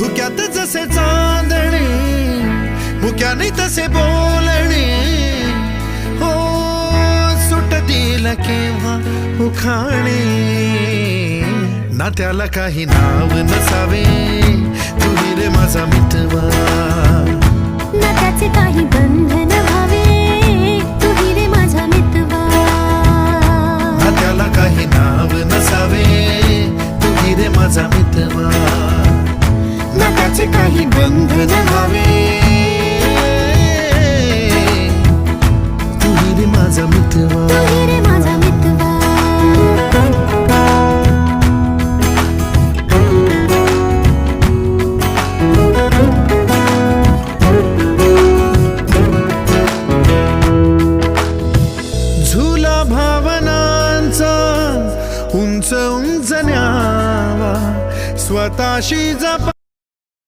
धुक्यात जसे चांदणे मुक्याने तसे बोलणे हो सुटतील केव्हा उखाणे ना त्याला काही नाव नसावे तुही रे माझा मितवा ना त्याचे काही बंधन व्हावे तुही रे माझा मितवा ना त्याला काही नाव नसावे तुही रे माझा मितवा ना त्याचे काही बंधन व्हावे तुही रे माझा मितवा तुही रे माझा मितवा झुला भावनांचा उंच उंच न्यावा स्वतःशी जपा